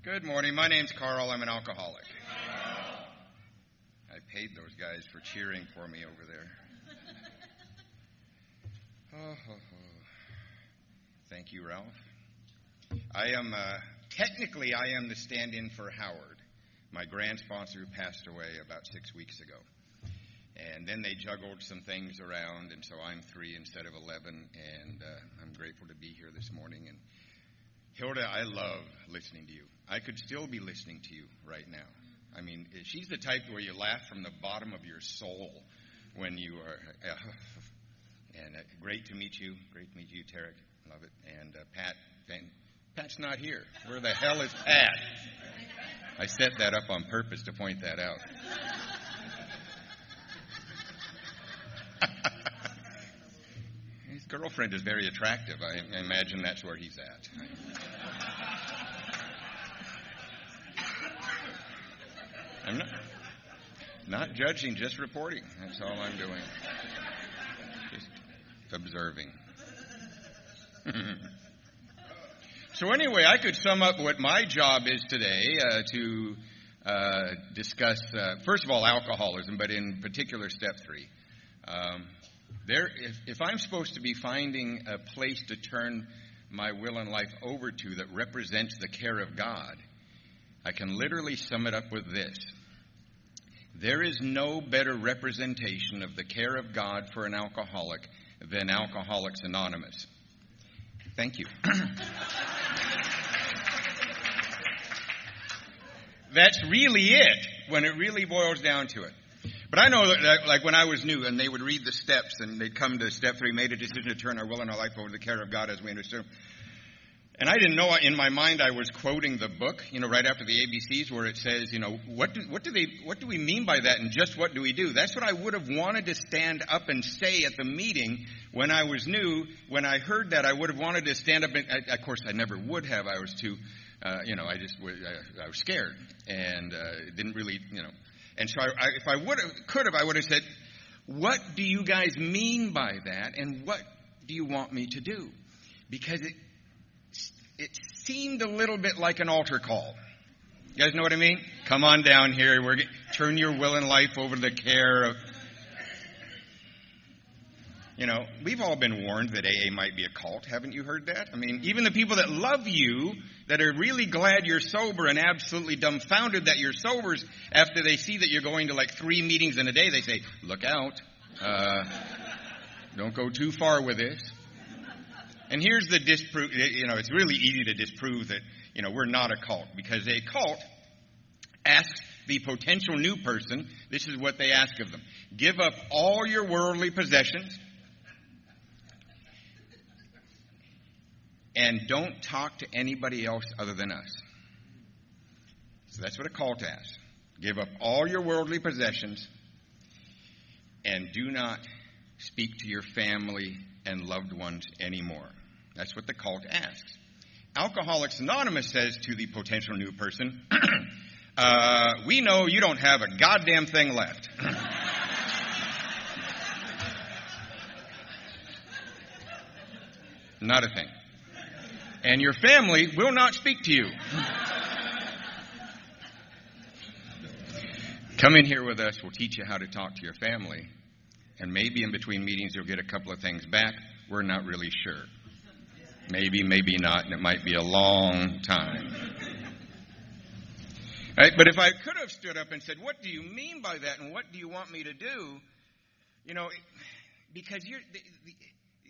Good morning. My name's Karl. I'm an alcoholic. I paid those guys for cheering for me over there. Thank you, Ralph. Technically, I am the stand-in for Howard, my grand sponsor who passed away about 6 weeks ago. And then they juggled some things around, and so I'm 3 instead of 11, and I'm grateful to be here this morning. And Hilda, I love listening to you. I could still be listening to you right now. I mean, she's the type where you laugh from the bottom of your soul when you are... and great to meet you. Great to meet you, Tarek. Love it. And Pat's not here. Where the hell is Pat? I set that up on purpose to point that out. His girlfriend is very attractive. I imagine that's where he's at. I'm not judging, just reporting. That's all I'm doing. Just observing. So anyway, I could sum up what my job is today to discuss, first of all, alcoholism, but in particular, step 3. If I'm supposed to be finding a place to turn my will and life over to that represents the care of God, I can literally sum it up with this. There is no better representation of the care of God for an alcoholic than Alcoholics Anonymous. Thank you. That's really it, when it really boils down to it. But I know that, like when I was new, and they would read the steps, and they'd come to step 3, made a decision to turn our will and our life over to the care of God as we understood. And I didn't know, in my mind, I was quoting the book, right after the ABCs, where it says, what do we mean by that, and just what do we do? That's what I would have wanted to stand up and say at the meeting when I was new. When I heard that, I would have wanted to stand up, and of course, I never would have. I was too, I was scared, and didn't really, And so if I would have said, what do you guys mean by that, and what do you want me to do? Because it seemed a little bit like an altar call. You guys know what I mean? Come on down here. Turn your will and life over to the care of... we've all been warned that AA might be a cult. Haven't you heard that? I mean, even the people that love you, that are really glad you're sober and absolutely dumbfounded that you're sober, after they see that you're going to like 3 meetings in a day, they say, look out. Don't go too far with this. And here's the disproof. It's really easy to disprove that, we're not a cult. Because a cult asks the potential new person, this is what they ask of them. Give up all your worldly possessions and don't talk to anybody else other than us. So that's what a cult asks. Give up all your worldly possessions and do not speak to your family and loved ones anymore. That's what the cult asks. Alcoholics Anonymous says to the potential new person, we know you don't have a goddamn thing left. Not a thing. And your family will not speak to you. Come in here with us. We'll teach you how to talk to your family. And maybe in between meetings you'll get a couple of things back. We're not really sure. Maybe, maybe not, and it might be a long time. Right? But if I could have stood up and said, what do you mean by that, and what do you want me to do? Because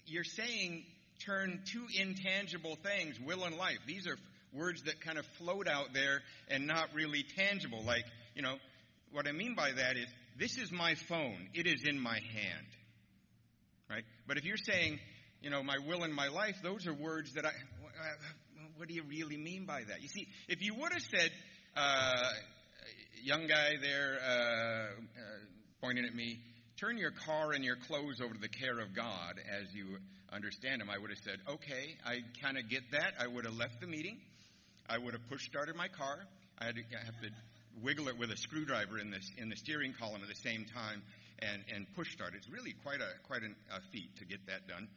you're saying turn 2 intangible things, will and life. These are words that kind of float out there and not really tangible. Like, what I mean by that is, this is my phone. It is in my hand. Right? But if you're saying, my will and my life, those are words that what do you really mean by that? You see, if you would have said, young guy there pointing at me, turn your car and your clothes over to the care of God as you understand him, I would have said, okay, I kind of get that. I would have left the meeting. I would have push-started my car. I have to wiggle it with a screwdriver in the steering column at the same time and push start. It's really quite a feat to get that done.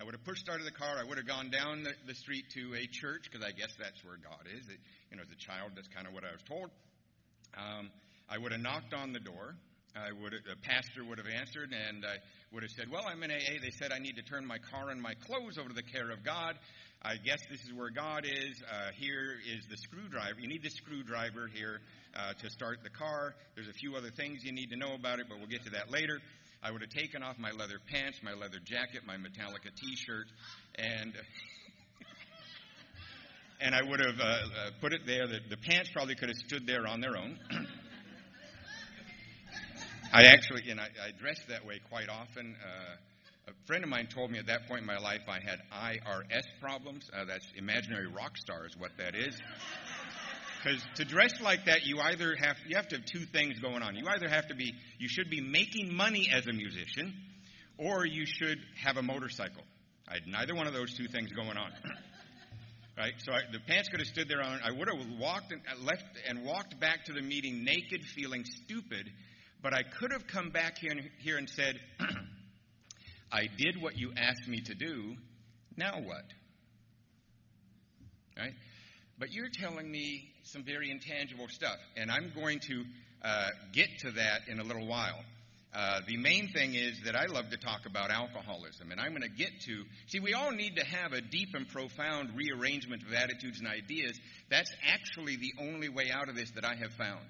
I would have push started the car. I would have gone down the street to a church, because I guess that's where God is. As a child, that's kind of what I was told. I would have knocked on the door. The pastor would have answered, and I would have said, well, I'm in AA. They said I need to turn my car and my clothes over to the care of God. I guess this is where God is. Here is the screwdriver. You need the screwdriver here to start the car. There's a few other things you need to know about it, but we'll get to that later. I would have taken off my leather pants, my leather jacket, my Metallica T-shirt, and I would have put it there. The pants probably could have stood there on their own. I dressed that way quite often. A friend of mine told me at that point in my life I had IRS problems. That's imaginary rock star is what that is. Because to dress like that, you have to have two things going on. You should be making money as a musician, or you should have a motorcycle. I had neither one of those two things going on. Right? So the pants could have stood there on. I would have walked back to the meeting naked, feeling stupid, but I could have come back here and said, I did what you asked me to do. Now what? Right? But you're telling me some very intangible stuff, and I'm going to get to that in a little while. The main thing is that I love to talk about alcoholism, and I'm going to get to... See, we all need to have a deep and profound rearrangement of attitudes and ideas. That's actually the only way out of this that I have found.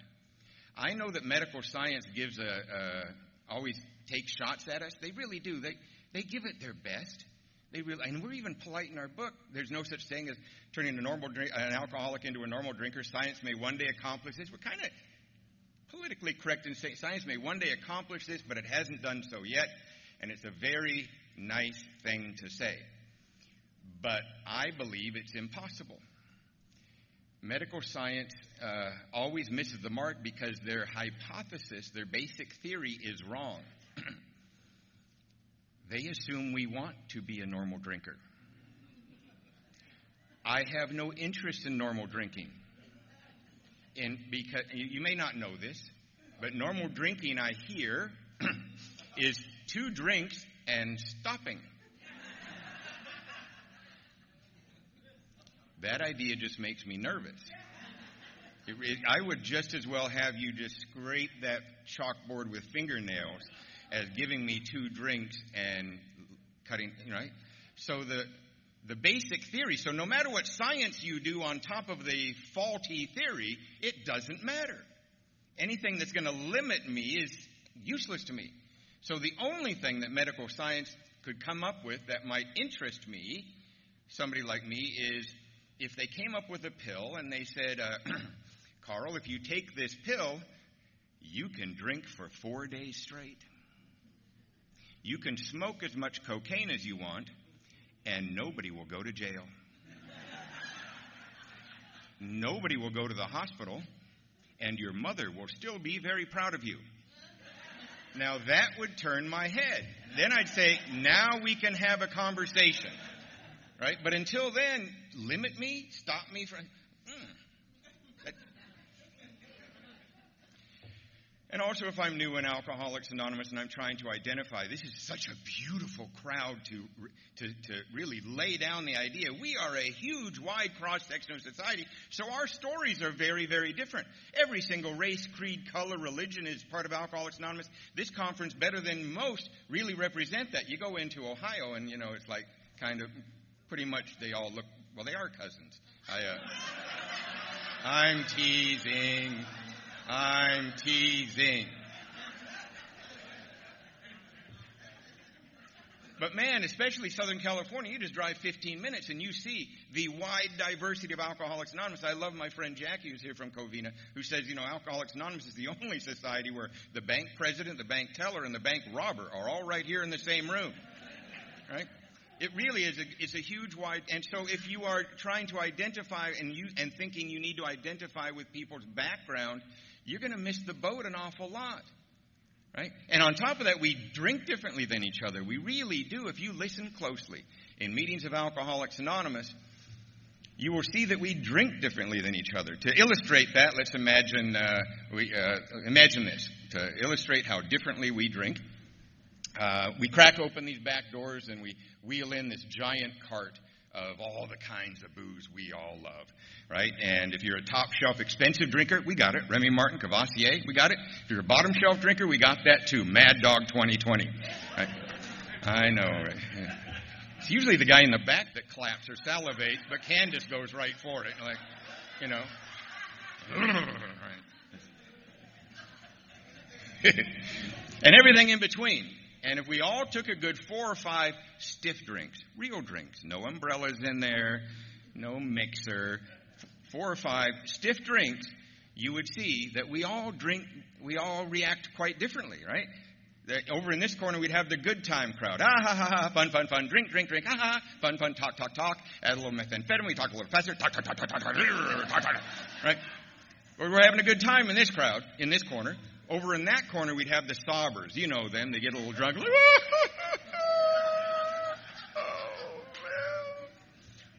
I know that medical science always takes shots at us. They really do. They give it their best. And we're even polite in our book. There's no such thing as turning an alcoholic into a normal drinker. Science may one day accomplish this. We're kind of politically correct in saying science may one day accomplish this, but it hasn't done so yet. And it's a very nice thing to say. But I believe it's impossible. Medical science always misses the mark because their hypothesis, their basic theory is wrong. They assume we want to be a normal drinker. I have no interest in normal drinking. Because you may not know this, but normal drinking, I hear, is 2 drinks and stopping. That idea just makes me nervous. I would just as well have you just scrape that chalkboard with fingernails as giving me 2 drinks and cutting, right? So the basic theory, so no matter what science you do on top of the faulty theory, it doesn't matter. Anything that's going to limit me is useless to me. So the only thing that medical science could come up with that might interest me, somebody like me, is if they came up with a pill and they said, Karl, if you take this pill, you can drink for 4 days straight. You can smoke as much cocaine as you want, and nobody will go to jail. Nobody will go to the hospital, and your mother will still be very proud of you. Now, that would turn my head. Then I'd say, now we can have a conversation. Right? But until then, limit me, stop me from... And also, if I'm new in Alcoholics Anonymous and I'm trying to identify, this is such a beautiful crowd to really lay down the idea. We are a huge, wide cross-section of society, so our stories are very, very different. Every single race, creed, color, religion is part of Alcoholics Anonymous. This conference, better than most, really represent that. You go into Ohio and, it's like kind of pretty much they all look, well, they are cousins. I'm teasing. I'm teasing. But man, especially Southern California, you just drive 15 minutes and you see the wide diversity of Alcoholics Anonymous. I love my friend Jackie, who's here from Covina, who says, Alcoholics Anonymous is the only society where the bank president, the bank teller, and the bank robber are all right here in the same room. Right? It really is it's a huge wide, and so if you are trying to identify and thinking you need to identify with people's background, you're going to miss the boat an awful lot, right? And on top of that, we drink differently than each other. We really do. If you listen closely in meetings of Alcoholics Anonymous, you will see that we drink differently than each other. To illustrate that, let's imagine imagine this. To illustrate how differently we drink, we crack open these back doors and we wheel in this giant cart of all the kinds of booze we all love, right? And if you're a top shelf expensive drinker, we got it. Remy Martin, Cavassier, we got it. If you're a bottom shelf drinker, we got that too. Mad Dog 2020. Right? I know, right? Yeah. It's usually the guy in the back that claps or salivates, but Candace goes right for it, like, you know. And everything in between. And if we all took a good 4 or 5 stiff drinks, real drinks, no umbrellas in there, no mixer, 4 or 5 stiff drinks, you would see that we all react quite differently, right? Over in this corner, we'd have the good time crowd. Ah, ha, ha, ha, fun, fun, fun, drink, drink, drink, ha, ha, fun, fun, talk, talk, talk, add a little methamphetamine, we talk a little faster, talk, talk, talk, talk, talk, talk, talk, talk, right? We're having a good time in this crowd, in this corner. Over in that corner, we'd have the sobbers. You know them. They get a little drunk.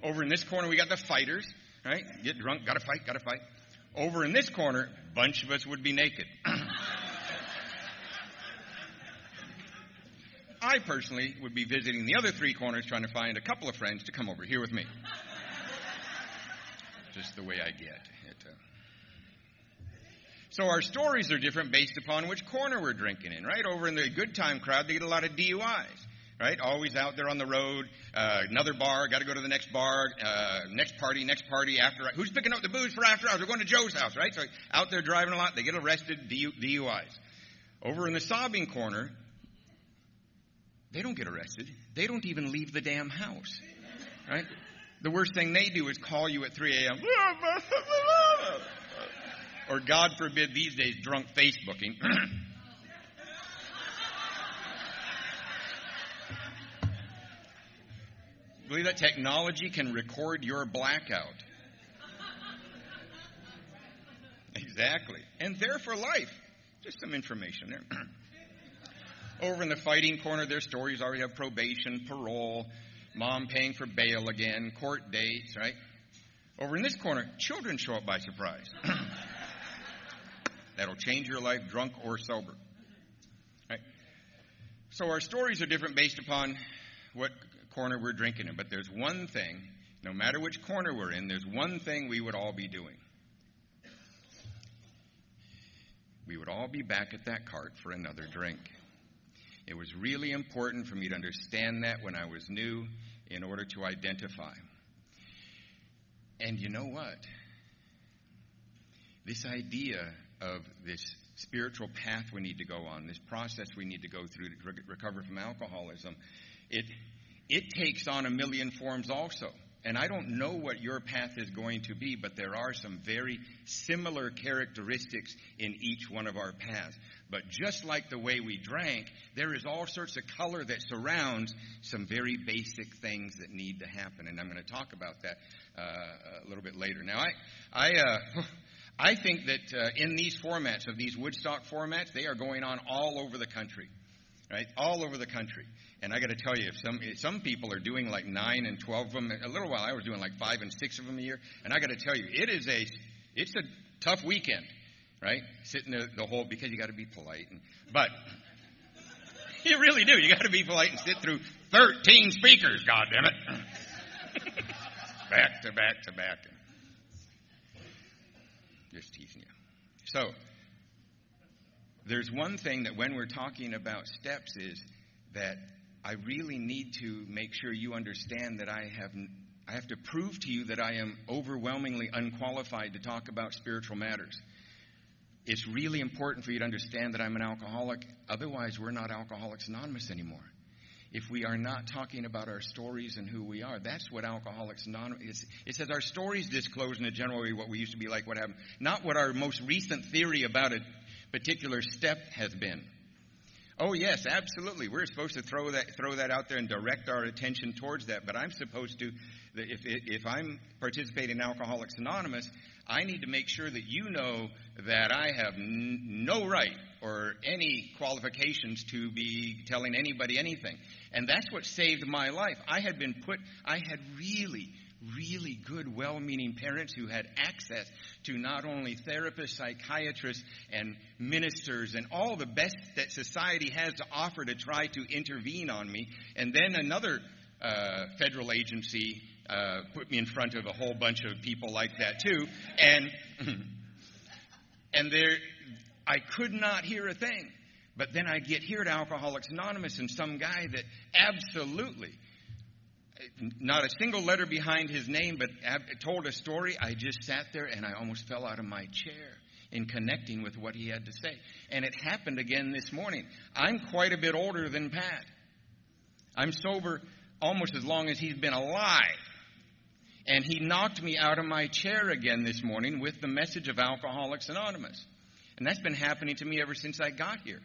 Over in this corner, we got the fighters, right? Get drunk, gotta fight, gotta fight. Over in this corner, a bunch of us would be naked. I personally would be visiting the other 3 corners trying to find a couple of friends to come over here with me. Just the way I get it. So our stories are different based upon which corner we're drinking in, right? Over in the good time crowd, they get a lot of DUIs, right? Always out there on the road, another bar, got to go to the next bar, next party, after. Who's picking up the booze for after hours? We're going to Joe's house, right? So out there driving a lot, they get arrested, DUIs. Over in the sobbing corner, they don't get arrested. They don't even leave the damn house, right? The worst thing they do is call you at 3 a.m. Or, God forbid, these days, drunk Facebooking. Believe that technology can record your blackout. Exactly. And there for life. Just some information there. Over in the fighting corner, their stories already have probation, parole, mom paying for bail again, court dates, right? Over in this corner, children show up by surprise. That'll change your life, drunk or sober. Right? So our stories are different based upon what corner we're drinking in. But there's one thing, no matter which corner we're in, there's one thing we would all be doing. We would all be back at that cart for another drink. It was really important for me to understand that when I was new in order to identify. And you know what? This idea of this spiritual path we need to go on, this process we need to go through to recover from alcoholism, it takes on a million forms also. And I don't know what your path is going to be, but there are some very similar characteristics in each one of our paths. But just like the way we drank, there is all sorts of color that surrounds some very basic things that need to happen. And I'm going to talk about that a little bit later. Now, I think that in these formats, of these Woodstock formats, they are going on all over the country, right? All over the country. And I got to tell you, if some people are doing like 9 and 12 of them, a little while I was doing like 5 and 6 of them a year. And I got to tell you, it's a tough weekend, right? Sitting the whole, because you got to be polite. But you really do. You got to be polite and sit through 13 speakers, goddammit. Back to back to back. Just teasing you. So, there's one thing that when we're talking about steps is that I really need to make sure you understand that I have to prove to you that I am overwhelmingly unqualified to talk about spiritual matters. It's really important for you to understand that I'm an alcoholic. Otherwise, we're not Alcoholics Anonymous anymore. If we are not talking about our stories and who we are, that's what Alcoholics Anonymous is. It says our stories disclose in a general way what we used to be like, what happened. Not what our most recent theory about a particular step has been. Oh, yes, absolutely. We're supposed to throw that out there and direct our attention towards that. But I'm supposed to, if I'm participating in Alcoholics Anonymous, I need to make sure that you know that I have no right or any qualifications to be telling anybody anything. And that's what saved my life. I had really really good, well-meaning parents who had access to not only therapists, psychiatrists, and ministers, and all the best that society has to offer to try to intervene on me. And then another federal agency put me in front of a whole bunch of people like that too. And there, I could not hear a thing. But then I get here to Alcoholics Anonymous, and some guy that absolutely, not a single letter behind his name, but told a story. I just sat there and I almost fell out of my chair in connecting with what he had to say. And it happened again this morning. I'm quite a bit older than Pat. I'm sober almost as long as he's been alive. And he knocked me out of my chair again this morning with the message of Alcoholics Anonymous. And that's been happening to me ever since I got here.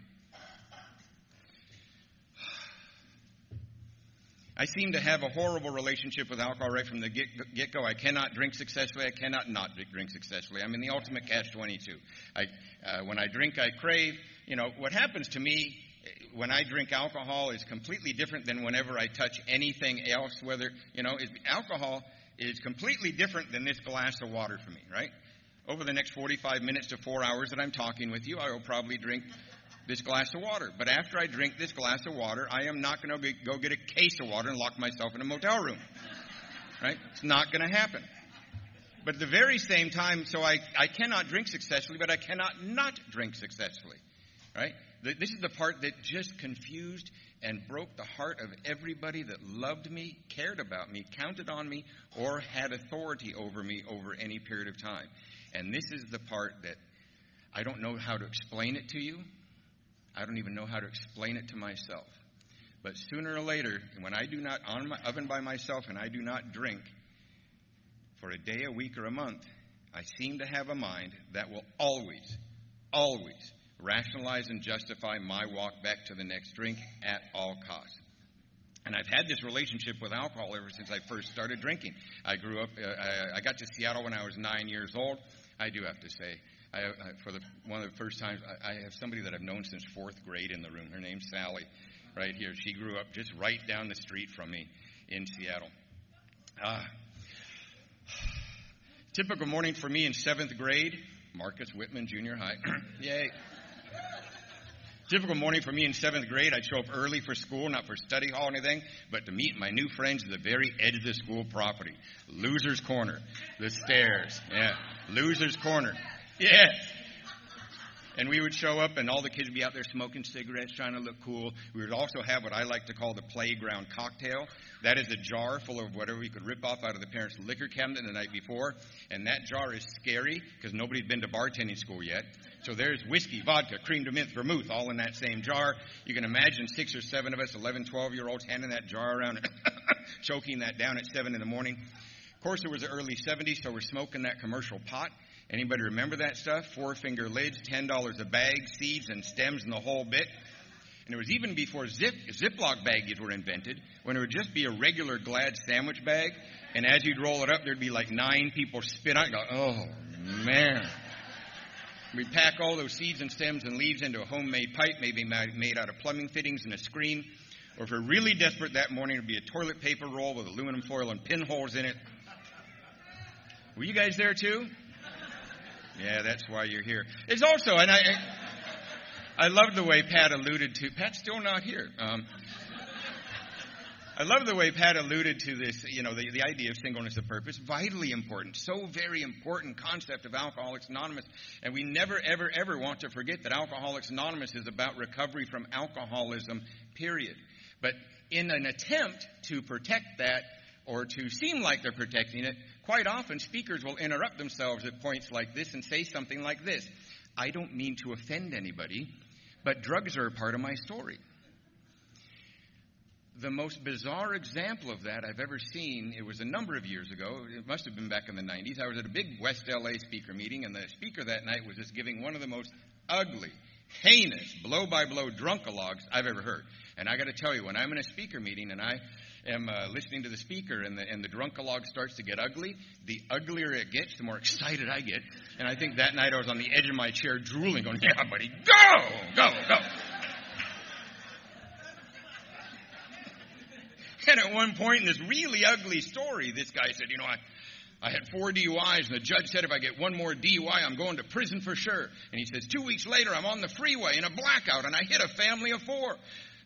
I seem to have a horrible relationship with alcohol right from the get-go. I cannot drink successfully. I cannot not drink successfully. I'm in the ultimate catch-22. When I drink, I crave. You know, what happens to me when I drink alcohol is completely different than whenever I touch anything else. Alcohol is completely different than this glass of water for me, right? Over the next 45 minutes to 4 hours that I'm talking with you, I will probably drink this glass of water. But after I drink this glass of water, I am not going to go get a case of water and lock myself in a motel room. Right? It's not going to happen. But at the very same time, so I cannot drink successfully, but I cannot not drink successfully. Right? This is the part that just confused and broke the heart of everybody that loved me, cared about me, counted on me, or had authority over me over any period of time. And this is the part that I don't know how to explain it to you. I don't even know how to explain it to myself. But sooner or later, when I do not, on my oven by myself, and I do not drink for a day, a week, or a month, I seem to have a mind that will always rationalize and justify my walk back to the next drink at all costs. And I've had this relationship with alcohol ever since I first started drinking. I grew up, I got to Seattle when I was 9 years old. I do have to say, one of the first times, I have somebody that I've known since fourth grade in the room. Her name's Sally, right here. She grew up just right down the street from me in Seattle. Typical morning for me in 7th grade, Marcus Whitman Junior High. Yay. Typical morning for me in 7th grade, I'd show up early for school, not for study hall or anything, but to meet my new friends at the very edge of the school property. Loser's Corner, the stairs. Yeah, Loser's Corner. Yes. And we would show up, and all the kids would be out there smoking cigarettes, trying to look cool. We would also have what I like to call the playground cocktail. That is a jar full of whatever we could rip off out of the parents' liquor cabinet the night before. And that jar is scary because nobody's been to bartending school yet. So there's whiskey, vodka, cream de menthe, vermouth, all in that same jar. You can imagine 6 or 7 of us, 11, 12-year-olds, handing that jar around and choking that down at 7 in the morning. Of course, it was the early 70s, so we're smoking that commercial pot. Anybody remember that stuff? 4-finger lids, $10 a bag, seeds and stems and the whole bit. And it was even before Ziploc baggies were invented, when it would just be a regular Glad sandwich bag. And as you'd roll it up, there'd be like 9 people spit out and go, oh, man. We'd pack all those seeds and stems and leaves into a homemade pipe, maybe made out of plumbing fittings and a screen. Or if we're really desperate that morning, it would be a toilet paper roll with aluminum foil and pinholes in it. Were you guys there too? Yeah, that's why you're here. It's also, and I love the way Pat alluded to, Pat's still not here. I love the way Pat alluded to this, the idea of singleness of purpose. Vitally important, so very important concept of Alcoholics Anonymous. And we never, ever, ever want to forget that Alcoholics Anonymous is about recovery from alcoholism, period. But in an attempt to protect that, or to seem like they're protecting it, quite often speakers will interrupt themselves at points like this and say something like this. I don't mean to offend anybody, but drugs are a part of my story. The most bizarre example of that I've ever seen, it was a number of years ago. It must have been back in the 90s. I was at a big West LA speaker meeting, and the speaker that night was just giving one of the most ugly, heinous, blow-by-blow drunkalogues I've ever heard. And I got to tell you, when I'm in a speaker meeting and I am listening to the speaker and the drunkalogue starts to get ugly, the uglier it gets, the more excited I get. And I think that night I was on the edge of my chair drooling, going, yeah, buddy, go, go, go. And at one point in this really ugly story, this guy said, I had 4 DUIs, and the judge said if I get one more DUI, I'm going to prison for sure. And he says, 2 weeks later, I'm on the freeway in a blackout, and I hit a family of 4.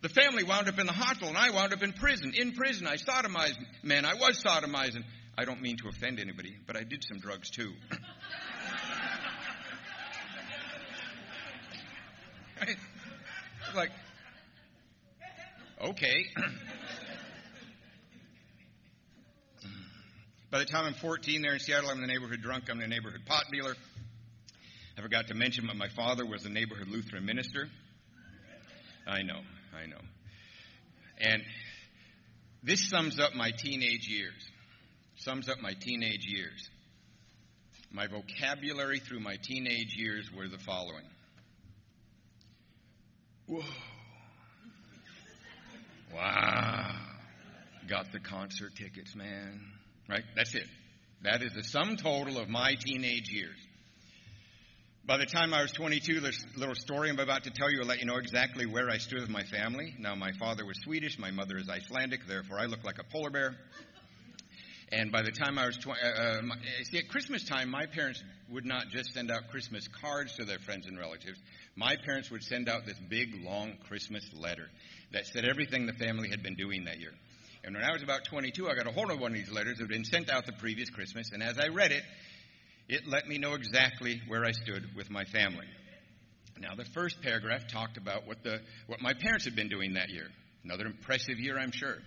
The family wound up in the hospital, and I wound up in prison. In prison, I sodomized men. I was sodomizing. I don't mean to offend anybody, but I did some drugs too. Right? Like, okay. By the time I'm 14 there in Seattle, I'm the neighborhood drunk. I'm the neighborhood pot dealer. I forgot to mention that my father was the neighborhood Lutheran minister. I know. And this sums up my teenage years. My vocabulary through my teenage years were the following. Whoa. Wow. Got the concert tickets, man. Right? That's it. That is the sum total of my teenage years. By the time I was 22, this little story I'm about to tell you will let you know exactly where I stood with my family. Now, my father was Swedish. My mother is Icelandic. Therefore, I look like a polar bear. And by the time I was at Christmas time, my parents would not just send out Christmas cards to their friends and relatives. My parents would send out this big, long Christmas letter that said everything the family had been doing that year. And when I was about 22, I got a hold of one of these letters that had been sent out the previous Christmas. And as I read it, it let me know exactly where I stood with my family. Now, the first paragraph talked about what my parents had been doing that year. Another impressive year, I'm sure.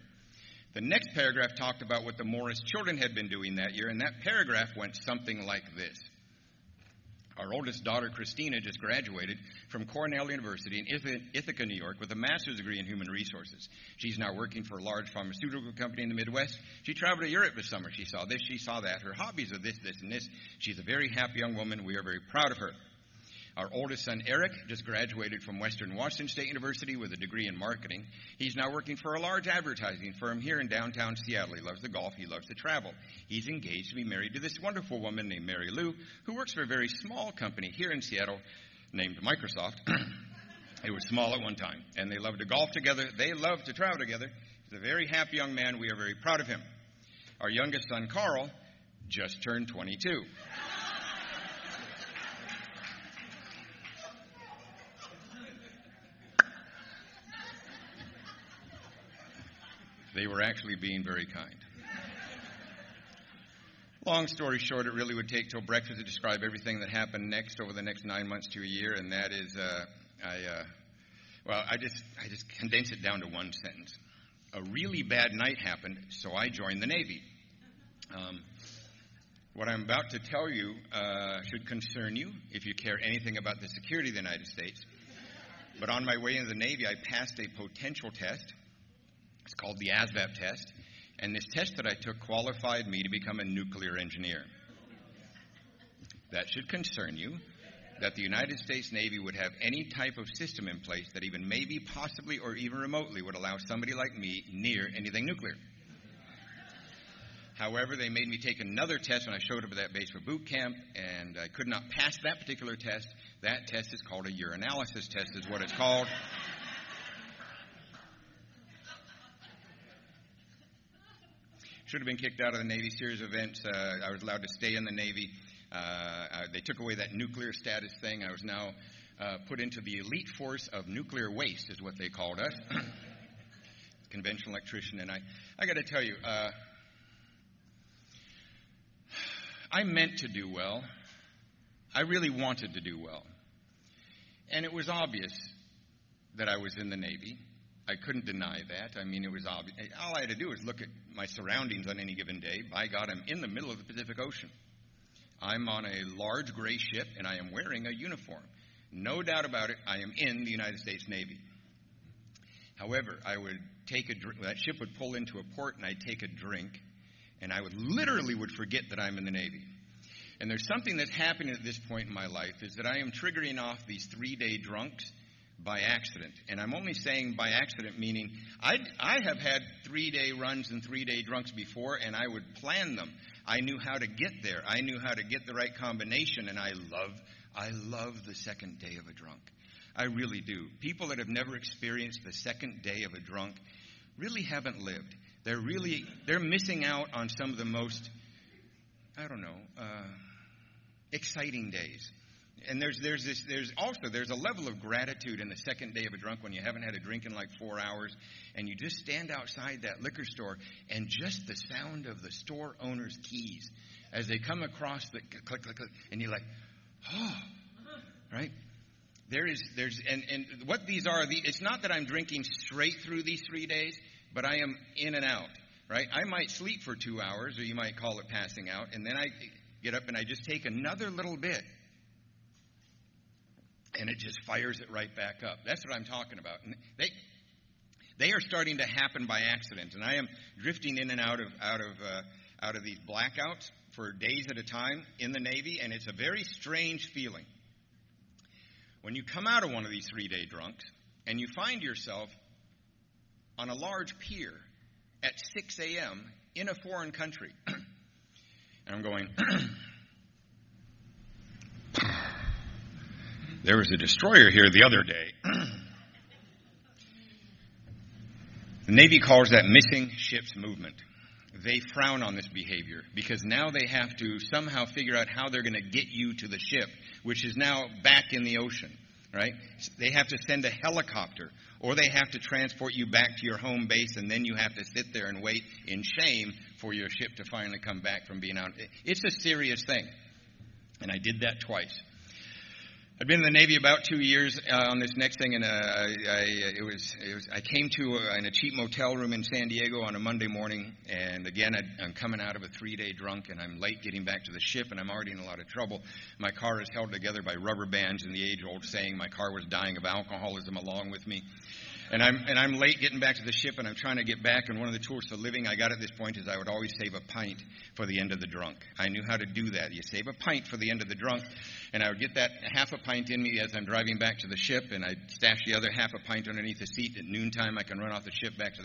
The next paragraph talked about what the Morris children had been doing that year, and that paragraph went something like this. Our oldest daughter, Christina, just graduated from Cornell University in Ithaca, New York, with a master's degree in human resources. She's now working for a large pharmaceutical company in the Midwest. She traveled to Europe this summer. She saw this, she saw that. Her hobbies are this, and this. She's a very happy young woman. We are very proud of her. Our oldest son, Eric, just graduated from Western Washington State University with a degree in marketing. He's now working for a large advertising firm here in downtown Seattle. He loves the golf. He loves to travel. He's engaged to be married to this wonderful woman named Mary Lou, who works for a very small company here in Seattle named Microsoft. It was small at one time. And they love to golf together. They love to travel together. He's a very happy young man. We are very proud of him. Our youngest son, Karl, just turned 22. They were actually being very kind. Long story short, it really would take till breakfast to describe everything that happened next over the next 9 months to a year, and that is, I just condense it down to one sentence. A really bad night happened, so I joined the Navy. What I'm about to tell you should concern you if you care anything about the security of the United States. But on my way into the Navy, I passed a potential test. It's called the ASVAB test, and this test that I took qualified me to become a nuclear engineer. That should concern you, that the United States Navy would have any type of system in place that even maybe, possibly, or even remotely would allow somebody like me near anything nuclear. However, they made me take another test when I showed up at that base for boot camp, and I could not pass that particular test. That test is called a urinalysis test, is what it's called. Should have been kicked out of the Navy series of events. I was allowed to stay in the Navy. They took away that nuclear status thing. I was now put into the elite force of nuclear waste, is what they called us. Conventional electrician. And I got to tell you, I meant to do well. I really wanted to do well. And it was obvious that I was in the Navy. I couldn't deny that. I mean, it was obvious. All I had to do was look at my surroundings on any given day. By God, I'm in the middle of the Pacific Ocean. I'm on a large gray ship, and I am wearing a uniform. No doubt about it, I am in the United States Navy. However, I would take a drink. That ship would pull into a port, and I'd take a drink, and I would forget that I'm in the Navy. And there's something that's happening at this point in my life, is that I am triggering off these 3-day drunks by accident. And I'm only saying by accident, meaning I have had 3-day runs and 3-day drunks before, and I would plan them. I knew how to get there. I knew how to get the right combination, and I love the second day of a drunk. I really do. People that have never experienced the second day of a drunk really haven't lived. they're missing out on some of the most, exciting days. And there's a level of gratitude in the second day of a drunk when you haven't had a drink in like 4 hours, and you just stand outside that liquor store, and just the sound of the store owner's keys as they come across the click, click, click, and you're like, oh, right? And what these are, it's not that I'm drinking straight through these 3 days, but I am in and out, right? I might sleep for 2 hours, or you might call it passing out, and then I get up and I just take another little bit, and it just fires it right back up. That's what I'm talking about. And they are starting to happen by accident, and I am drifting in and out of these blackouts for days at a time in the Navy, and it's a very strange feeling when you come out of one of these 3-day drunks and you find yourself on a large pier at 6 a.m. in a foreign country. And I'm going, there was a destroyer here the other day. The Navy calls that missing ships movement. They frown on this behavior because now they have to somehow figure out how they're going to get you to the ship, which is now back in the ocean, right? They have to send a helicopter, or they have to transport you back to your home base, and then you have to sit there and wait in shame for your ship to finally come back from being out. It's a serious thing, and I did that twice. I'd been in the Navy about 2 years on this next thing, and I came to in a cheap motel room in San Diego on a Monday morning, and again I'm coming out of a 3-day drunk, and I'm late getting back to the ship, and I'm already in a lot of trouble. My car is held together by rubber bands, and the age-old saying my car was dying of alcoholism along with me. And I'm late getting back to the ship, and I'm trying to get back, and one of the tools for living I got at this point is I would always save a pint for the end of the drunk. I knew how to do that. You save a pint for the end of the drunk, and I would get that half a pint in me as I'm driving back to the ship, and I'd stash the other half a pint underneath the seat. At noontime, I can run off the ship back to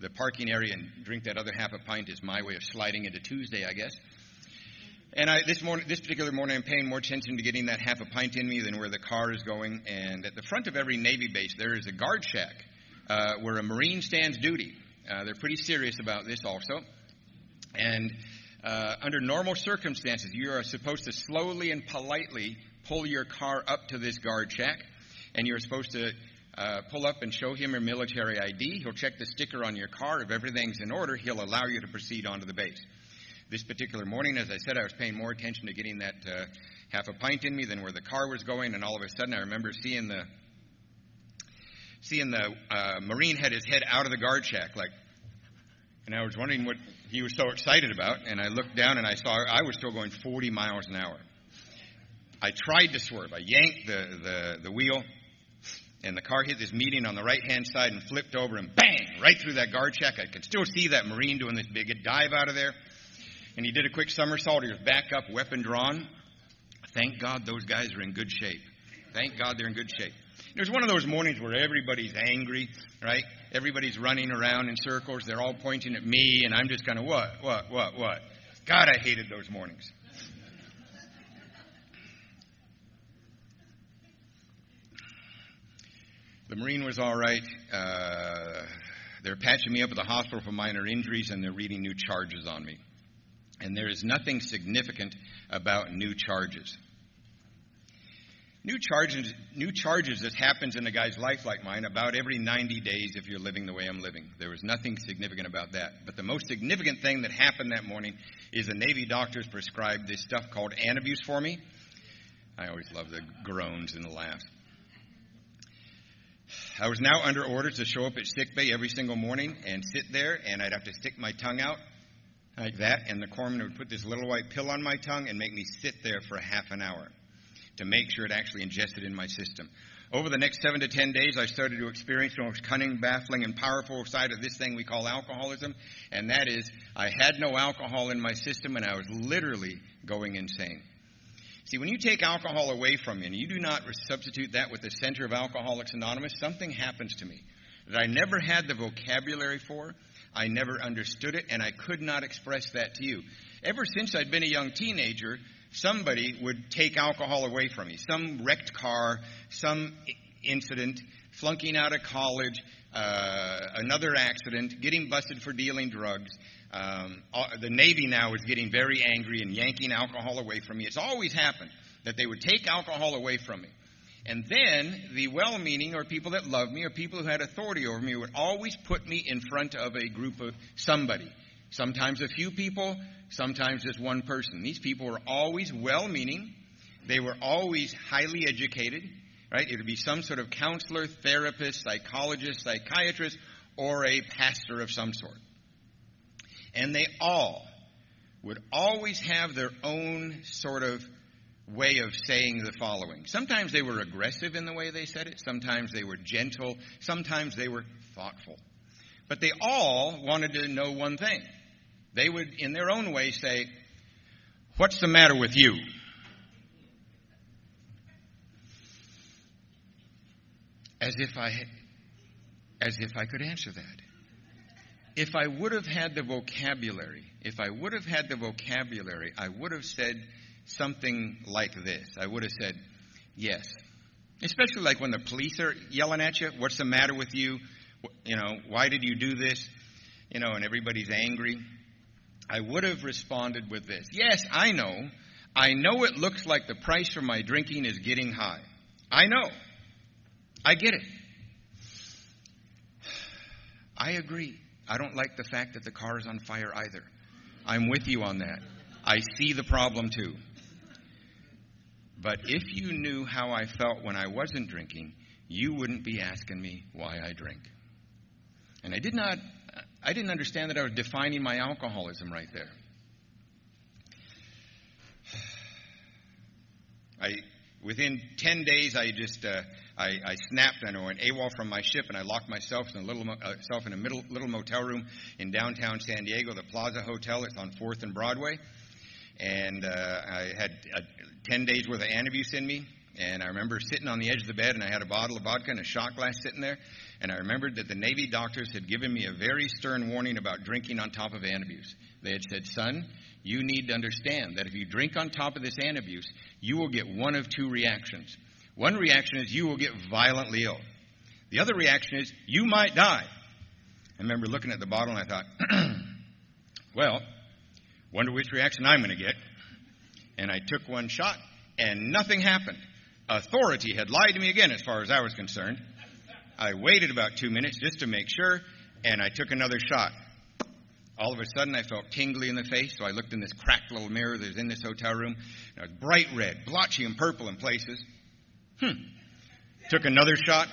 the parking area and drink that other half a pint. Is my way of sliding into Tuesday, I guess. And this particular morning, I'm paying more attention to getting that half a pint in me than where the car is going. And at the front of every Navy base, there is a guard shack where a Marine stands duty. They're pretty serious about this also. And under normal circumstances, you are supposed to slowly and politely pull your car up to this guard shack. And you're supposed to pull up and show him your military ID. He'll check the sticker on your car. If everything's in order, he'll allow you to proceed onto the base. This particular morning, as I said, I was paying more attention to getting that half a pint in me than where the car was going, and all of a sudden I remember seeing the Marine had his head out of the guard shack, and I was wondering what he was so excited about, and I looked down and I saw I was still going 40 miles an hour. I tried to swerve. I yanked the wheel, and the car hit this median on the right-hand side and flipped over and bang, right through that guard shack. I could still see that Marine doing this big dive out of there. And he did a quick somersault. He was back up, weapon drawn. Thank God those guys are in good shape. Thank God they're in good shape. It was one of those mornings where everybody's angry, right? Everybody's running around in circles. They're all pointing at me, and I'm just kind of, what? God, I hated those mornings. The Marine was all right. They're patching me up at the hospital for minor injuries, and they're reading new charges on me. And there is nothing significant about new charges. New charges that happens in a guy's life like mine about every 90 days if you're living the way I'm living. There was nothing significant about that. But the most significant thing that happened that morning is the Navy doctors prescribed this stuff called Antabuse for me. I always love the groans and the laughs. I was now under orders to show up at sickbay every single morning and sit there, and I'd have to stick my tongue out like that, and the corpsman would put this little white pill on my tongue and make me sit there for half an hour to make sure it actually ingested in my system. Over the next 7 to 10 days, I started to experience the most cunning, baffling, and powerful side of this thing we call alcoholism, and that is I had no alcohol in my system, and I was literally going insane. See, when you take alcohol away from you and you do not substitute that with the center of Alcoholics Anonymous, something happens to me that I never had the vocabulary for. I never understood it, and I could not express that to you. Ever since I'd been a young teenager, somebody would take alcohol away from me. Some wrecked car, some incident, flunking out of college, another accident, getting busted for dealing drugs. The Navy now is getting very angry and yanking alcohol away from me. It's always happened that they would take alcohol away from me. And then the well-meaning or people that loved me or people who had authority over me would always put me in front of a group of somebody. Sometimes a few people, sometimes just one person. These people were always well-meaning. They were always highly educated, right? It would be some sort of counselor, therapist, psychologist, psychiatrist, or a pastor of some sort. And they all would always have their own sort of way of saying the following. Sometimes they were aggressive in the way they said it. Sometimes they were gentle. Sometimes they were thoughtful. But they all wanted to know one thing. They would, in their own way, say, "What's the matter with you?" As if I could answer that. If I would have had the vocabulary, I would have said something like this. I would have said, yes. Especially like when the police are yelling at you, "What's the matter with you? You know, why did you do this?" You know, and everybody's angry. I would have responded with this. "Yes, I know. I know it looks like the price for my drinking is getting high. I know. I get it. I agree. I don't like the fact that the car is on fire either. I'm with you on that. I see the problem too. But if you knew how I felt when I wasn't drinking, you wouldn't be asking me why I drink." And I didn't understand that I was defining my alcoholism right there. Within 10 days, I snapped. I went AWOL from my ship, and I locked myself in a little motel room in downtown San Diego, the Plaza Hotel. It's on 4th and Broadway. And I had 10 days worth of antabuse in me. And I remember sitting on the edge of the bed, and I had a bottle of vodka and a shot glass sitting there. And I remembered that the Navy doctors had given me a very stern warning about drinking on top of antabuse. They had said, "Son, you need to understand that if you drink on top of this antabuse, you will get one of two reactions. One reaction is you will get violently ill. The other reaction is you might die." I remember looking at the bottle, and I thought, well, wonder which reaction I'm going to get. And I took one shot, and nothing happened. Authority had lied to me again as far as I was concerned. I waited about 2 minutes just to make sure, and I took another shot. All of a sudden, I felt tingly in the face, so I looked in this cracked little mirror that was in this hotel room. And it was bright red, blotchy and purple in places. Took another shot.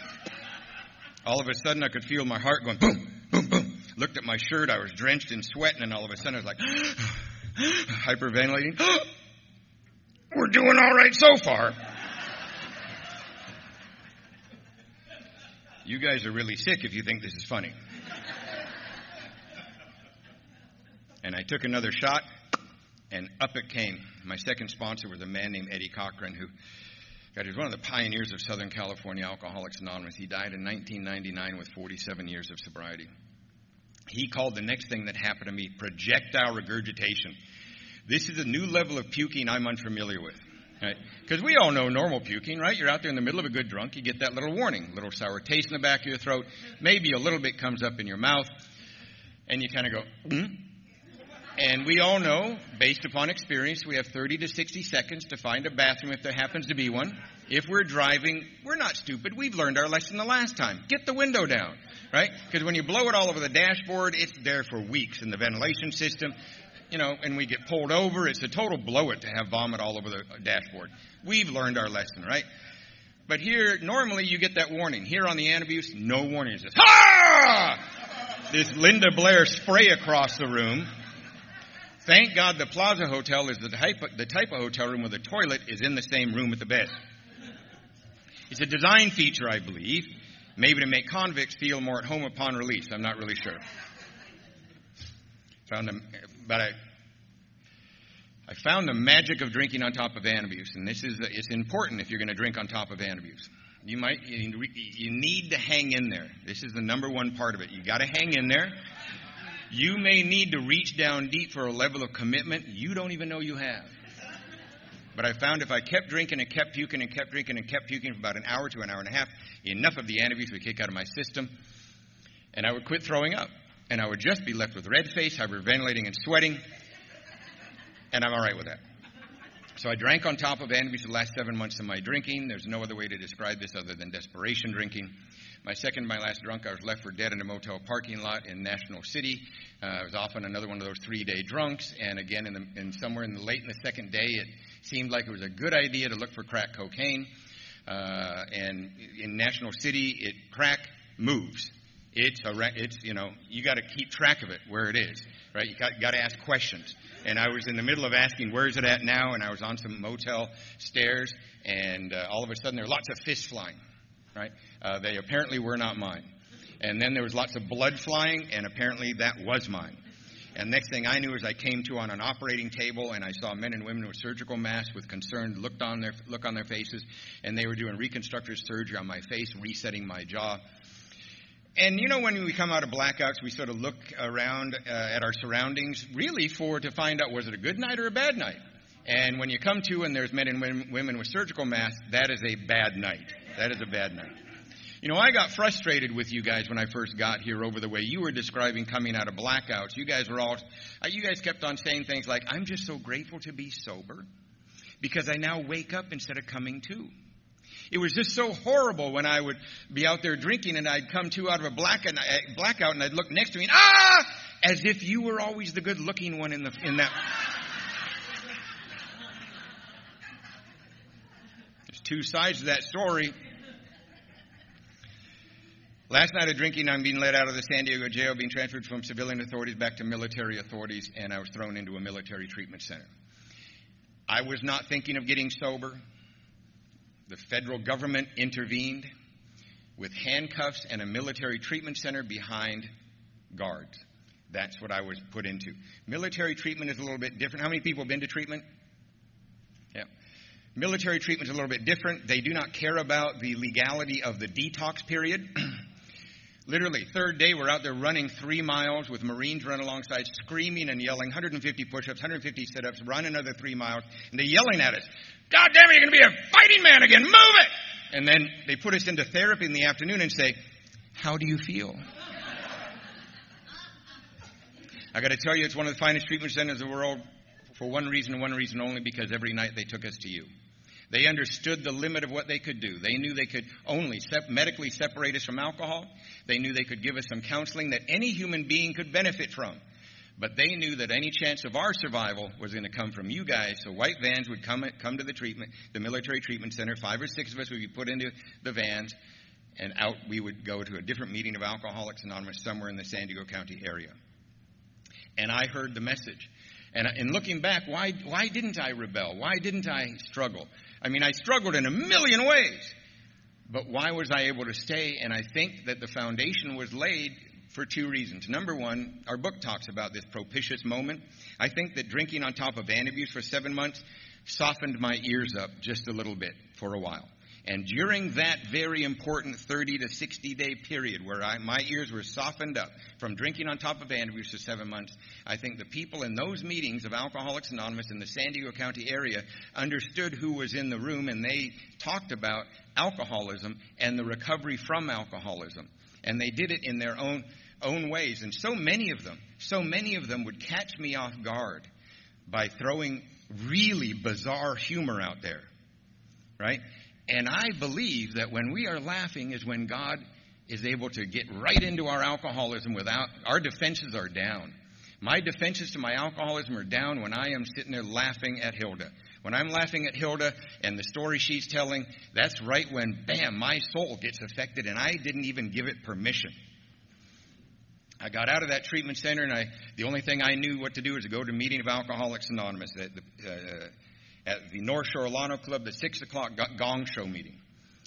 All of a sudden, I could feel my heart going boom, boom, boom. Looked at my shirt. I was drenched in sweat, and then all of a sudden, I was like hyperventilating. We're doing all right so far. You guys are really sick if you think this is funny. And I took another shot, and up it came. My second sponsor was a man named Eddie Cochran, who was one of the pioneers of Southern California Alcoholics Anonymous. He died in 1999 with 47 years of sobriety. He called the next thing that happened to me projectile regurgitation. This is a new level of puking I'm unfamiliar with. Right? Because we all know normal puking, right? You're out there in the middle of a good drunk, you get that little warning, little sour taste in the back of your throat, maybe a little bit comes up in your mouth, and you kind of go, And we all know, based upon experience, we have 30 to 60 seconds to find a bathroom if there happens to be one. If we're driving, we're not stupid. We've learned our lesson the last time. Get the window down, right? Because when you blow it all over the dashboard, it's there for weeks in the ventilation system. You know, and we get pulled over. It's a total blow it to have vomit all over the dashboard. We've learned our lesson, right? But here, normally you get that warning. Here on the antabuse, no warning. It's just, ha! This Linda Blair spray across the room. Thank God the Plaza Hotel is the type of hotel room where the toilet is in the same room with the bed. It's a design feature, I believe, maybe to make convicts feel more at home upon release. I'm not really sure. I found the magic of drinking on top of antabuse, and it's important if you're going to drink on top of antabuse. You need to hang in there. This is the number one part of it. You got to hang in there. You may need to reach down deep for a level of commitment you don't even know you have. But I found if I kept drinking and kept puking and kept drinking and kept puking for about an hour to an hour and a half, enough of the antifreeze would kick out of my system, and I would quit throwing up. And I would just be left with red face, hyperventilating, and sweating, and I'm all right with that. So I drank on top of antifreeze for the last 7 months of my drinking. There's no other way to describe this other than desperation drinking. My second to my last drunk, I was left for dead in a motel parking lot in National City. I was often another one of those 3-day drunks, and again, somewhere late in the second day, it seemed like it was a good idea to look for crack cocaine. And in National City, crack moves. It's you got to keep track of it where it is, right? You got to ask questions. And I was in the middle of asking, where is it at now? And I was on some motel stairs, and all of a sudden there were lots of fists flying, right? They apparently were not mine. And then there was lots of blood flying, and apparently that was mine. And next thing I knew is I came to on an operating table, and I saw men and women with surgical masks with concerned look on their faces, and they were doing reconstructive surgery on my face, resetting my jaw. And when we come out of blackouts, we sort of look around at our surroundings, really to find out, was it a good night or a bad night? And when you come to and there's men and women with surgical masks, that is a bad night. That is a bad night. I got frustrated with you guys when I first got here over the way you were describing coming out of blackouts. You guys kept on saying things like, I'm just so grateful to be sober because I now wake up instead of coming to. It was just so horrible when I would be out there drinking and I'd come to out of a blackout and I'd look next to me and, as if you were always the good-looking one in that. There's two sides to that story. Last night of drinking, I'm being let out of the San Diego jail, being transferred from civilian authorities back to military authorities, and I was thrown into a military treatment center. I was not thinking of getting sober. The federal government intervened with handcuffs and a military treatment center behind guards. That's what I was put into. Military treatment is a little bit different. How many people have been to treatment? Yeah. Military treatment is a little bit different. They do not care about the legality of the detox period. Literally, third day, we're out there running 3 miles with Marines running alongside, screaming and yelling, 150 push-ups, 150 sit-ups, run another 3 miles, and they're yelling at us, God damn it, you're going to be a fighting man again, move it! And then they put us into therapy in the afternoon and say, how do you feel? I got to tell you, it's one of the finest treatment centers in the world for one reason and one reason only, because every night they took us to you. They understood the limit of what they could do. They knew they could only medically separate us from alcohol. They knew they could give us some counseling that any human being could benefit from. But they knew that any chance of our survival was going to come from you guys. So white vans would come to the military treatment center. 5 or 6 of us would be put into the vans, and out we would go to a different meeting of Alcoholics Anonymous somewhere in the San Diego County area. And I heard the message. And in looking back, why didn't I rebel? Why didn't I struggle? I mean, I struggled in a million ways. But why was I able to stay? And I think that the foundation was laid for 2 reasons. Number one, our book talks about this propitious moment. I think that drinking on top of antabuse for 7 months softened my ears up just a little bit for a while. And during that very important 30 to 60-day period where my ears were softened up from drinking on top of antabuse for 7 months, I think the people in those meetings of Alcoholics Anonymous in the San Diego County area understood who was in the room, and they talked about alcoholism and the recovery from alcoholism. And they did it in their own ways. And so many of them would catch me off guard by throwing really bizarre humor out there, right? And I believe that when we are laughing is when God is able to get right into our alcoholism without, our defenses are down. My defenses to my alcoholism are down when I am sitting there laughing at Hilda. When I'm laughing at Hilda and the story she's telling, that's right when, bam, my soul gets affected and I didn't even give it permission. I got out of that treatment center and the only thing I knew what to do was to go to a meeting of Alcoholics Anonymous at the North Shore Lano Club, the 6 o'clock gong show meeting.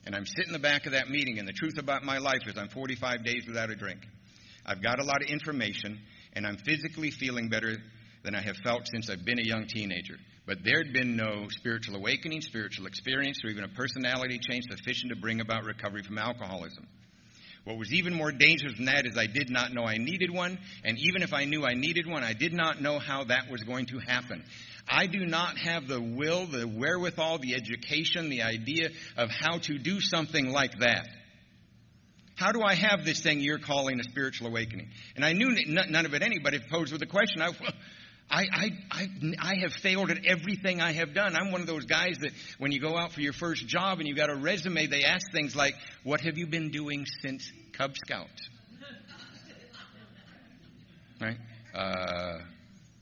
And I'm sitting in the back of that meeting, and the truth about my life is I'm 45 days without a drink. I've got a lot of information, and I'm physically feeling better than I have felt since I've been a young teenager. But there'd been no spiritual awakening, spiritual experience, or even a personality change sufficient to bring about recovery from alcoholism. What was even more dangerous than that is I did not know I needed one, and even if I knew I needed one, I did not know how that was going to happen. I do not have the will, the wherewithal, the education, the idea of how to do something like that. How do I have this thing you're calling a spiritual awakening? And I knew none of it anybody posed with the question. I have failed at everything I have done. I'm one of those guys that when you go out for your first job and you got a resume, they ask things like, what have you been doing since Cub Scouts? Right?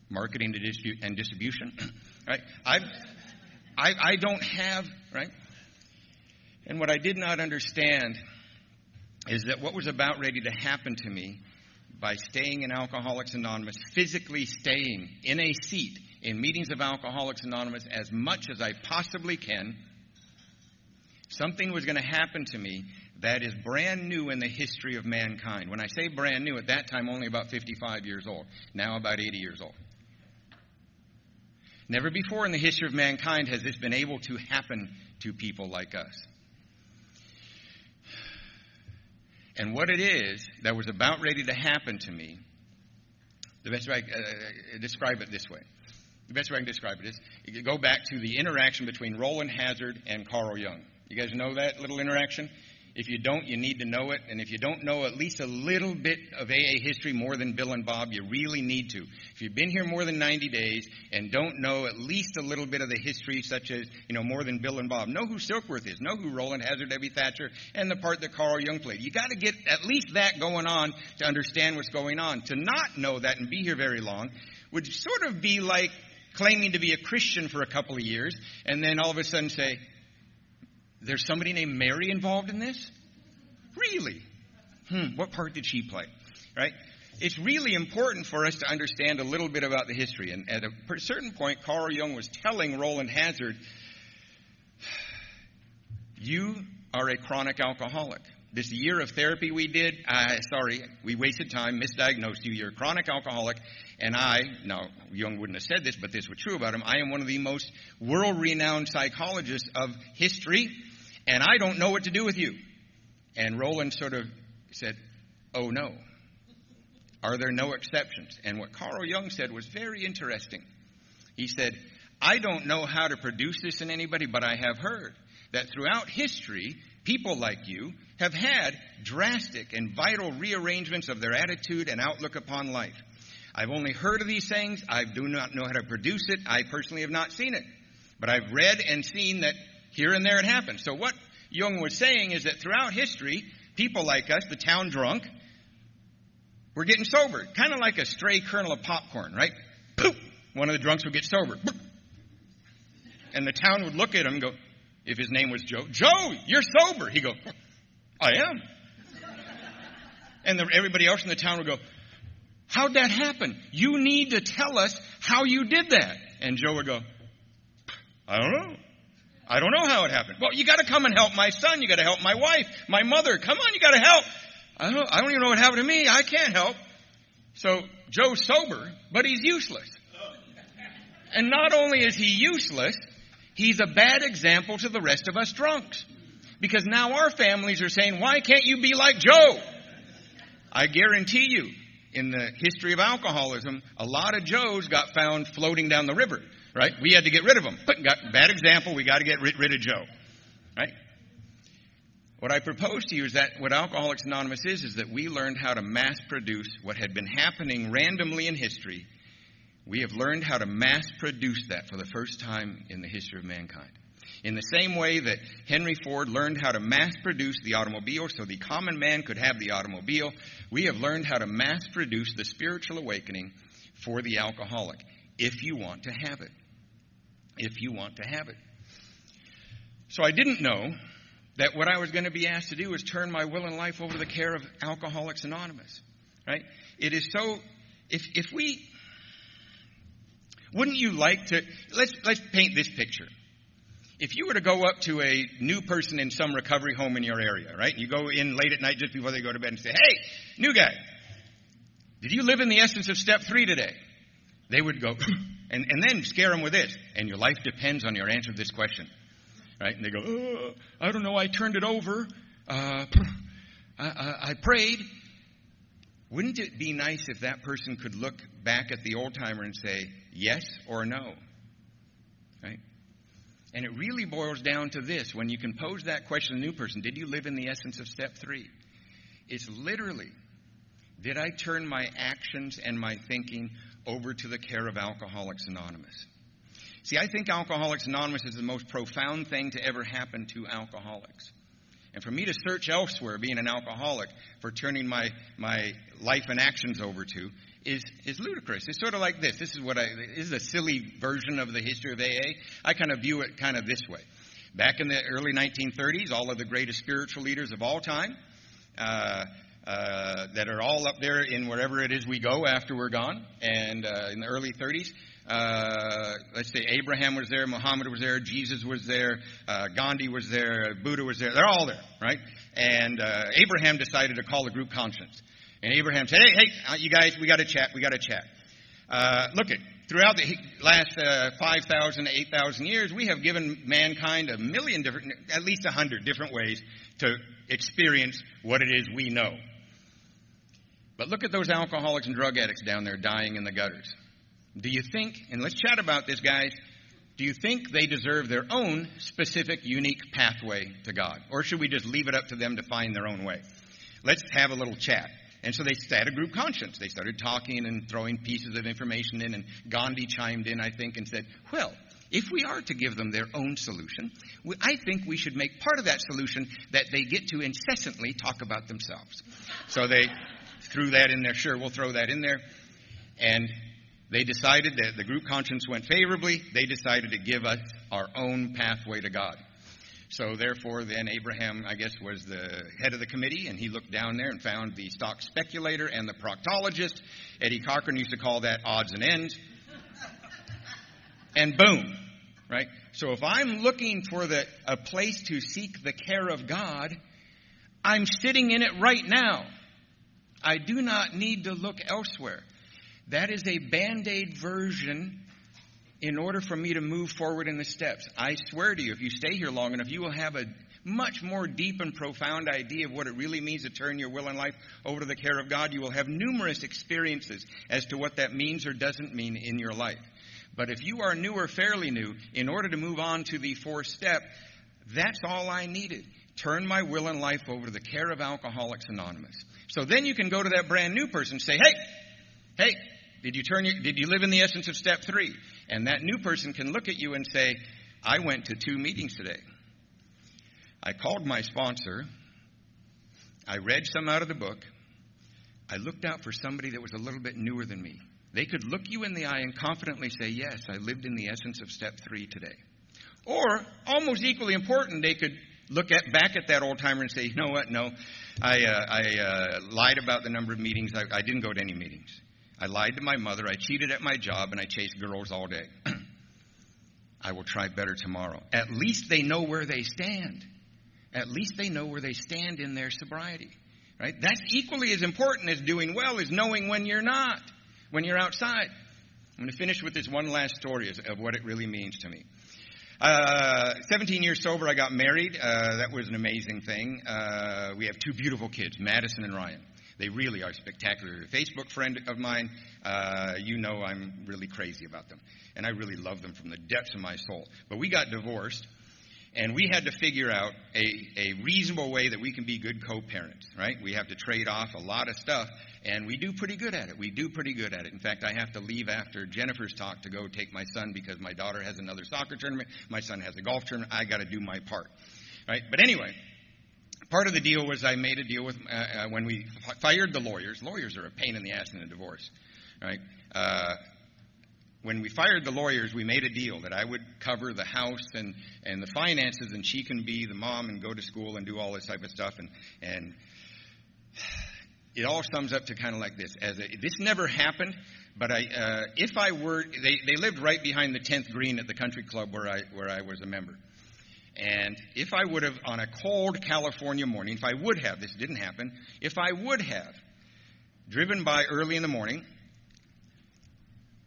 Marketing and distribution. Right? I don't have, right? And what I did not understand is that what was about ready to happen to me by staying in Alcoholics Anonymous, physically staying in a seat in meetings of Alcoholics Anonymous as much as I possibly can, something was going to happen to me that is brand new in the history of mankind. When I say brand new, at that time only about 55 years old, now about 80 years old. Never before in the history of mankind has this been able to happen to people like us. And what it is that was about ready to happen to me, the best way I can describe it this way. The best way I can describe it is, you go back to the interaction between Roland Hazard and Karl Jung. You guys know that little interaction? If you don't, you need to know it. And if you don't know at least a little bit of AA history more than Bill and Bob, you really need to. If you've been here more than 90 days and don't know at least a little bit of the history, such as, more than Bill and Bob, know who Silkworth is, know who Roland Hazard, Debbie Thatcher, and the part that Karl Jung played. You got to get at least that going on to understand what's going on. To not know that and be here very long would sort of be like claiming to be a Christian for a couple of years and then all of a sudden say, there's somebody named Mary involved in this? Really? What part did she play? Right? It's really important for us to understand a little bit about the history. And at a certain point, Karl Jung was telling Roland Hazard, you are a chronic alcoholic. This year of therapy we did, we wasted time, misdiagnosed you. You're a chronic alcoholic. And now Jung wouldn't have said this, but this was true about him. I am one of the most world-renowned psychologists of history, and I don't know what to do with you. And Roland sort of said, oh no. Are there no exceptions? And what Karl Jung said was very interesting. He said, I don't know how to produce this in anybody, but I have heard that throughout history, people like you have had drastic and vital rearrangements of their attitude and outlook upon life. I've only heard of these things. I do not know how to produce it. I personally have not seen it. But I've read and seen that here and there it happens. So what Jung was saying is that throughout history, people like us, the town drunk, were getting sober. Kind of like a stray kernel of popcorn, right? Poof! One of the drunks would get sober. And the town would look at him and go, if his name was Joe, Joe, you're sober. He'd go, I am. And everybody else in the town would go, how'd that happen? You need to tell us how you did that. And Joe would go, I don't know. I don't know how it happened. Well, you got to come and help my son. You got to help my wife, my mother. Come on, you got to help. I don't even know what happened to me. I can't help. So Joe's sober, but he's useless. And not only is he useless, he's a bad example to the rest of us drunks. Because now our families are saying, why can't you be like Joe? I guarantee you, in the history of alcoholism, a lot of Joes got found floating down the river. Right? We had to get rid of them. Bad example, we got to get rid of Joe. Right? What I propose to you is that what Alcoholics Anonymous is that we learned how to mass produce what had been happening randomly in history. We have learned how to mass produce that for the first time in the history of mankind. In the same way that Henry Ford learned how to mass produce the automobile so the common man could have the automobile, we have learned how to mass produce the spiritual awakening for the alcoholic, if you want to have it. If you want to have it. So I didn't know that what I was going to be asked to do is turn my will and life over to the care of Alcoholics Anonymous. Right? It is so, if we, wouldn't you like to, let's paint this picture. If you were to go up to a new person in some recovery home in your area, right? You go in late at night just before they go to bed and say, hey, new guy, did you live in the essence of step 3 today? They would go, and then scare them with this. And your life depends on your answer to this question. Right? And they go, I don't know, I turned it over. I prayed. Wouldn't it be nice if that person could look back at the old timer and say, yes or no? right? And it really boils down to this. When you can pose that question to a new person, did you live in the essence of step 3? It's literally, did I turn my actions and my thinking over to the care of Alcoholics Anonymous? See, I think Alcoholics Anonymous is the most profound thing to ever happen to alcoholics. And for me to search elsewhere, being an alcoholic, for turning my life and actions over to, is ludicrous. It's sort of like this. This is a silly version of the history of AA. I kind of view it kind of this way. Back in the early 1930s, all of the greatest spiritual leaders of all time, that are all up there in wherever it is we go after we're gone, and in the early 30s, let's say Abraham was there, Muhammad was there, Jesus was there, Gandhi was there, Buddha was there. They're all there, right? And Abraham decided to call a group conscience. And Abraham said, hey, you guys, we got to chat. Look, throughout the last 5,000 to 8,000 years, we have given mankind a million different, at least 100 different ways to experience what it is we know. But look at those alcoholics and drug addicts down there dying in the gutters. Do you think, and let's chat about this, guys, do you think they deserve their own specific, unique pathway to God? Or should we just leave it up to them to find their own way? Let's have a little chat. And so they had a group conscience. They started talking and throwing pieces of information in, and Gandhi chimed in, I think, and said, well, if we are to give them their own solution, I think we should make part of that solution that they get to incessantly talk about themselves. So they threw that in there. Sure, we'll throw that in there. And they decided that the group conscience went favorably. They decided to give us our own pathway to God. So therefore, then Abraham, I guess, was the head of the committee, and he looked down there and found the stock speculator and the proctologist. Eddie Cochran used to call that odds and ends. And boom, right? So if I'm looking for a place to seek the care of God, I'm sitting in it right now. I do not need to look elsewhere. That is a Band-Aid version in order for me to move forward in the steps. I swear to you, if you stay here long enough, you will have a much more deep and profound idea of what it really means to turn your will and life over to the care of God. You will have numerous experiences as to what that means or doesn't mean in your life. But if you are new or fairly new, in order to move on to the 4th step, that's all I needed. Turn my will and life over to the care of Alcoholics Anonymous. So then you can go to that brand new person and say, hey, did you live in the essence of step 3? And that new person can look at you and say, I went to 2 meetings today. I called my sponsor. I read some out of the book. I looked out for somebody that was a little bit newer than me. They could look you in the eye and confidently say, yes, I lived in the essence of step 3 today. Or, almost equally important, they could look back at that old timer and say, you know what, no, I lied about the number of meetings. I didn't go to any meetings. I lied to my mother, I cheated at my job, and I chased girls all day. I will try better tomorrow. At least they know where they stand. At least they know where they stand in their sobriety. Right? That's equally as important as doing well, is knowing when you're not, when you're outside. I'm going to finish with this one last story of what it really means to me. 17 years sober, I got married. That was an amazing thing. We have 2 beautiful kids, Madison and Ryan. They really are spectacular. A Facebook friend of mine, you know I'm really crazy about them. And I really love them from the depths of my soul. But we got divorced, and we had to figure out a reasonable way that we can be good co-parents, right? We have to trade off a lot of stuff, and we do pretty good at it. In fact, I have to leave after Jennifer's talk to go take my son because my daughter has another soccer tournament. My son has a golf tournament. I got to do my part, right? But anyway, part of the deal was I made a deal with, when we fired the lawyers. Lawyers are a pain in the ass in a divorce, right? When we fired the lawyers, we made a deal that I would cover the house and the finances, and she can be the mom and go to school and do all this type of stuff. And it all sums up to kind of like this. This never happened, but if I were, they lived right behind the 10th green at the country club where I was a member. And if I would have, on a cold California morning, this didn't happen, if I would have driven by early in the morning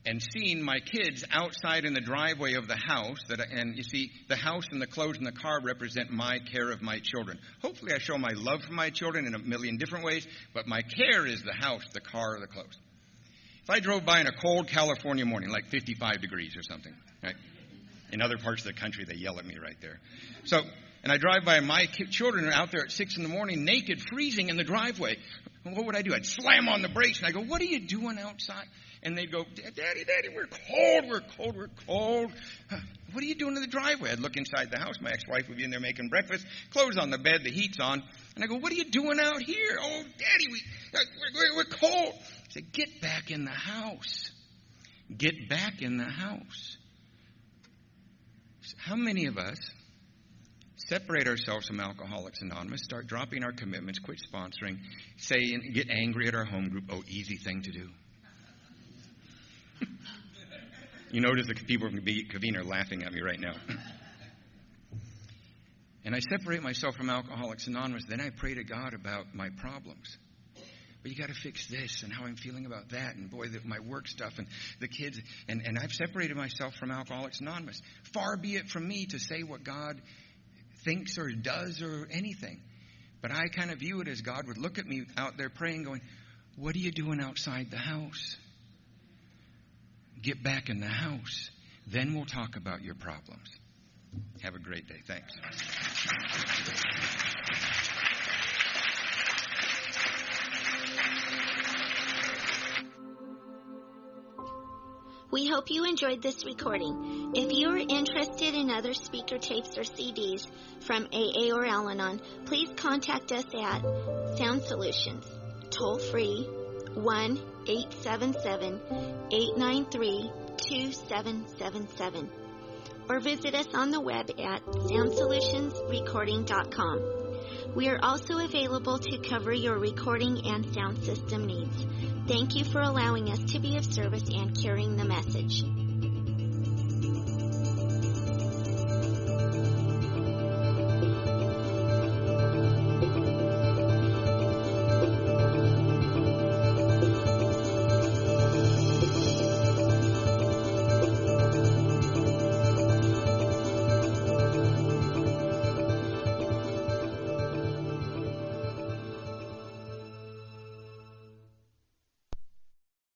and seen my kids outside in the driveway of the house, and you see, the house and the clothes in the car represent my care of my children. Hopefully I show my love for my children in a million different ways, but my care is the house, the car, or the clothes. If I drove by in a cold California morning, like 55 degrees or something, right? In other parts of the country, they yell at me right there. So, and I drive by, my children are out there at 6 in the morning, naked, freezing in the driveway. What would I do? I'd slam on the brakes, and I go, what are you doing outside? And they'd go, Daddy, we're cold. What are you doing in the driveway? I'd look inside the house. My ex-wife would be in there making breakfast, clothes on the bed, the heat's on. And I go, what are you doing out here? Oh, Daddy, we're cold. I said, get back in the house. Get back in the house. How many of us separate ourselves from Alcoholics Anonymous, start dropping our commitments, quit sponsoring, say and get angry at our home group? Oh, easy thing to do. You notice the people from Cavina are laughing at me right now. And I separate myself from Alcoholics Anonymous. Then I pray to God about my problems. But you got to fix this and how I'm feeling about that. And boy, my work stuff and the kids. And I've separated myself from Alcoholics Anonymous. Far be it from me to say what God thinks or does or anything. But I kind of view it as God would look at me out there praying, going, what are you doing outside the house? Get back in the house. Then we'll talk about your problems. Have a great day. Thanks. We hope you enjoyed this recording. If you are interested in other speaker tapes or CDs from AA or Al-Anon, please contact us at Sound Solutions, toll free 1-877-893-2777, or visit us on the web at soundsolutionsrecording.com. We are also available to cover your recording and sound system needs. Thank you for allowing us to be of service and carrying the message.